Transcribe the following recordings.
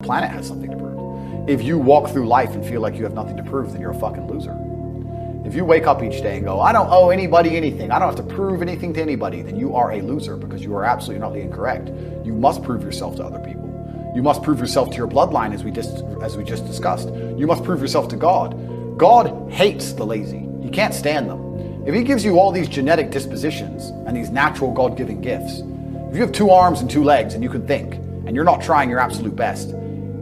planet has something to prove. If you walk through life and feel like you have nothing to prove, then you're a fucking loser. If you wake up each day and go, I don't owe anybody anything, I don't have to prove anything to anybody, then you are a loser, because you are absolutely not incorrect. You must prove yourself to other people. You must prove yourself to your bloodline, as we just discussed. You must prove yourself to God. God hates the lazy. He can't stand them. If he gives you all these genetic dispositions and these natural God-given gifts, if you have 2 arms and 2 legs and you can think, and you're not trying your absolute best,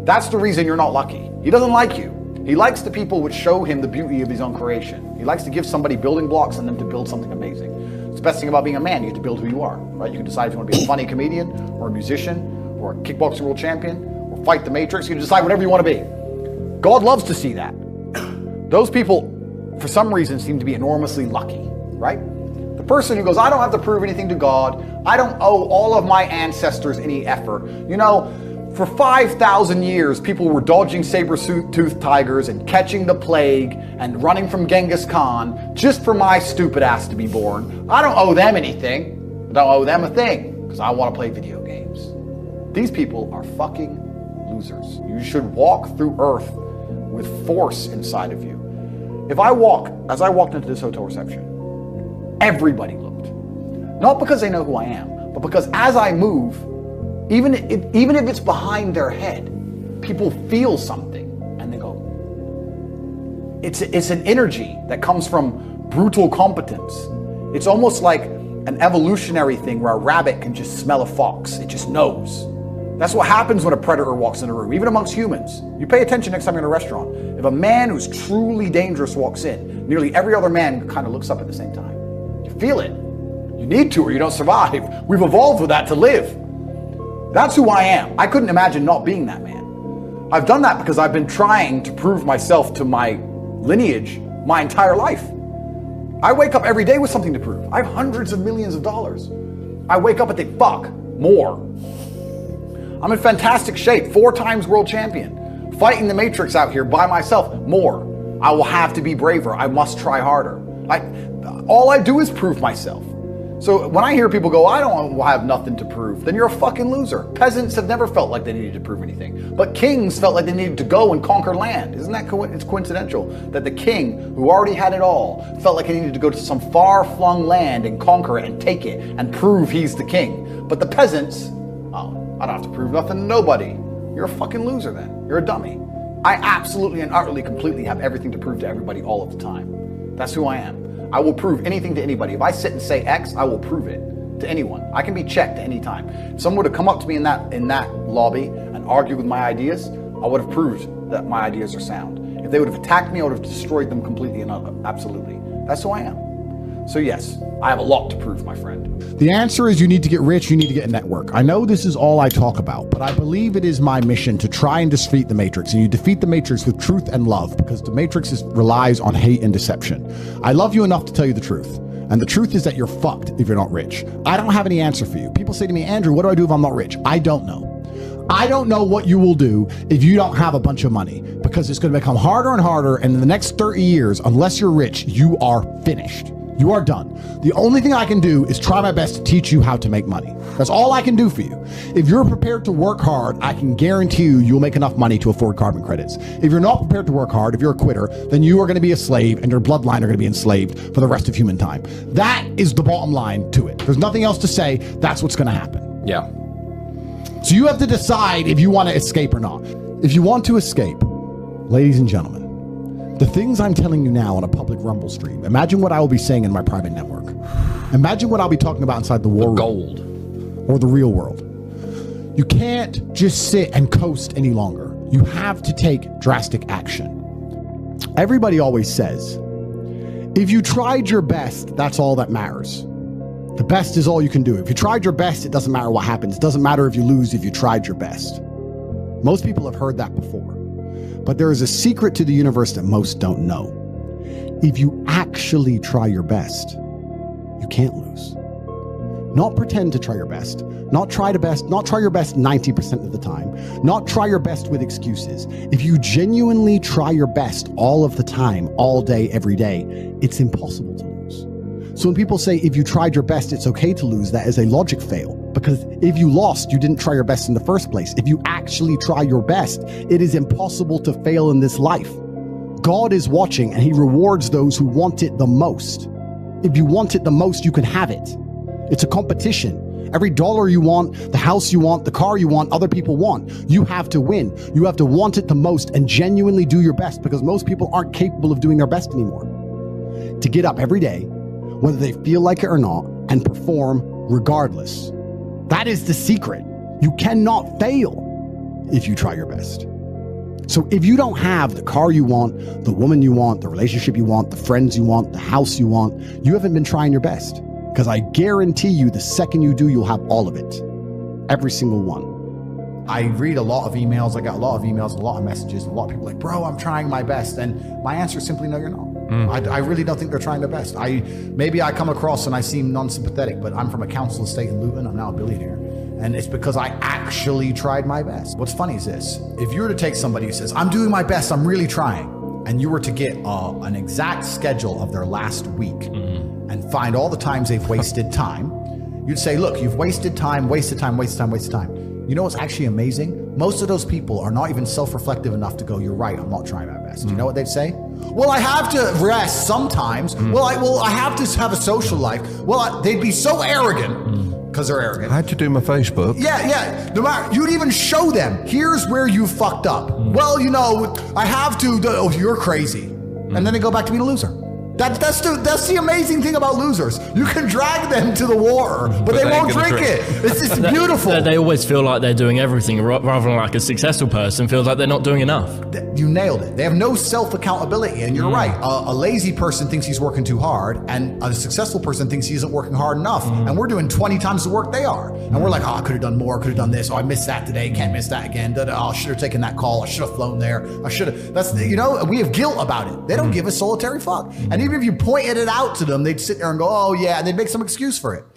that's the reason you're not lucky. He doesn't like you. He likes the people which show him the beauty of his own creation. He likes to give somebody building blocks and them to build something amazing. It's the best thing about being a man. You have to build who you are, right? You can decide if you want to be a funny comedian or a musician or a kickboxing world champion or fight the Matrix. You can decide whatever you want to be. God loves to see that. Those people, for some reason, seem to be enormously lucky, right? The person who goes, I don't have to prove anything to God. I don't owe all of my ancestors any effort. You know, for 5,000 years, people were dodging saber-toothed tigers and catching the plague and running from Genghis Khan just for my stupid ass to be born. I don't owe them anything. I don't owe them a thing because I want to play video games. These people are fucking losers. You should walk through earth with force inside of you. As I walked into this hotel reception, everybody looked. Not because they know who I am, but because as I move, even if it's behind their head, people feel something and they go, it's an energy that comes from brutal competence. It's almost like an evolutionary thing where a rabbit can just smell a fox. It just knows. That's what happens when a predator walks in a room, even amongst humans. You pay attention next time you're in a restaurant. If a man who's truly dangerous walks in, nearly every other man kind of looks up at the same time. You feel it. You need to or you don't survive. We've evolved with that to live. That's who I am. I couldn't imagine not being that man. I've done that because I've been trying to prove myself to my lineage my entire life. I wake up every day with something to prove. I have hundreds of millions of dollars. I wake up and think, fuck, more. I'm in fantastic shape, 4 times world champion. Fighting the Matrix out here by myself, more. I will have to be braver. I must try harder. All I do is prove myself. So when I hear people go, I don't have nothing to prove, then you're a fucking loser. Peasants have never felt like they needed to prove anything. But kings felt like they needed to go and conquer land. Isn't that it's coincidental that the king, who already had it all, felt like he needed to go to some far-flung land and conquer it and take it and prove he's the king. But the peasants, oh, I don't have to prove nothing to nobody. You're a fucking loser then. You're a dummy. I absolutely and utterly completely have everything to prove to everybody all of the time. That's who I am. I will prove anything to anybody. If I sit and say X, I will prove it to anyone. I can be checked any time. If someone were to come up to me in that lobby and argue with my ideas, I would have proved that my ideas are sound. If they would have attacked me, I would have destroyed them completely and absolutely. That's who I am. So yes, I have a lot to prove, my friend. The answer is you need to get rich, you need to get a network. I know this is all I talk about, but I believe it is my mission to try and defeat the Matrix. And you defeat the Matrix with truth and love, because the Matrix relies on hate and deception. I love you enough to tell you the truth. And the truth is that you're fucked if you're not rich. I don't have any answer for you. People say to me, Andrew, what do I do if I'm not rich? I don't know. I don't know what you will do if you don't have a bunch of money, because it's going to become harder and harder. And in the next 30 years, unless you're rich, you are finished. You are done. The only thing I can do is try my best to teach you how to make money. That's all I can do for you. If you're prepared to work hard, I can guarantee you'll make enough money to afford carbon credits. If you're not prepared to work hard, if you're a quitter, then you are going to be a slave and your bloodline are going to be enslaved for the rest of human time. That is the bottom line to it. There's nothing else to say. That's what's going to happen. Yeah. So you have to decide if you want to escape or not. If you want to escape, ladies and gentlemen, the things I'm telling you now on a public Rumble stream, imagine what I will be saying in my private network. Imagine what I'll be talking about inside the war room. Gold. Or the real world. You can't just sit and coast any longer. You have to take drastic action. Everybody always says, if you tried your best, that's all that matters. The best is all you can do. If you tried your best, it doesn't matter what happens. It doesn't matter if you lose if you tried your best. Most people have heard that before. But there is a secret to the universe that most don't know. If you actually try your best, you can't lose. Not pretend to try your best. Not try your best 90% of the time. Not try your best with excuses. If you genuinely try your best all of the time, all day, every day, it's impossible to lose. So when people say, if you tried your best, it's okay to lose, that is a logic fail. because if you lost, you didn't try your best in the first place. If you actually try your best, it is impossible to fail in this life. God is watching and he rewards those who want it the most. If you want it the most, you can have it. It's a competition. Every dollar you want, the house you want, the car you want, other people want, you have to win. You have to want it the most and genuinely do your best, because most people aren't capable of doing their best anymore. To get up every day, whether they feel like it or not, and perform regardless. That is the secret. You cannot fail if you try your best. So if you don't have the car you want, the woman you want, the relationship you want, the friends you want, the house you want, you haven't been trying your best. Because I guarantee you, the second you do, you'll have all of it. Every single one. I read a lot of emails. I got a lot of emails, a lot of messages. A lot of people like, bro, I'm trying my best. And my answer is simply, no, you're not. I really don't think they're trying their best. Maybe I come across and I seem non-sympathetic, but I'm from a council estate in Luton. I'm now a billionaire. And it's because I actually tried my best. What's funny is this. If you were to take somebody who says, I'm doing my best, I'm really trying, and you were to get an exact schedule of their last week, and find all the times they've wasted time, you'd say, look, you've wasted time, wasted time, wasted time, wasted time. You know what's actually amazing? Most of those people are not even self-reflective enough to go, you're right, I'm not trying my best. You know what they'd say? Well, I have to rest sometimes. Well, I have to have a social life. Well, they'd be so arrogant, because they're arrogant. I had to do my Facebook. Yeah. No matter, you'd even show them, here's where you fucked up. Well, you know, I have to, oh, you're crazy. And then they go back to being a loser. That's the amazing thing about losers. You can drag them to the water, but they won't drink it. It's beautiful. They always feel like they're doing everything, rather than like a successful person feels like they're not doing enough. You nailed it. They have no self-accountability, and you're right. A lazy person thinks he's working too hard, and a successful person thinks he isn't working hard enough. And we're doing 20 times the work they are. And we're like, oh, I could have done more, could have done this. Oh, I missed that today, can't miss that again. Oh, I should have taken that call. I should have flown there. I should have. We have guilt about it. They don't give a solitary fuck. And even if you pointed it out to them, they'd sit there and go, oh yeah, and they'd make some excuse for it.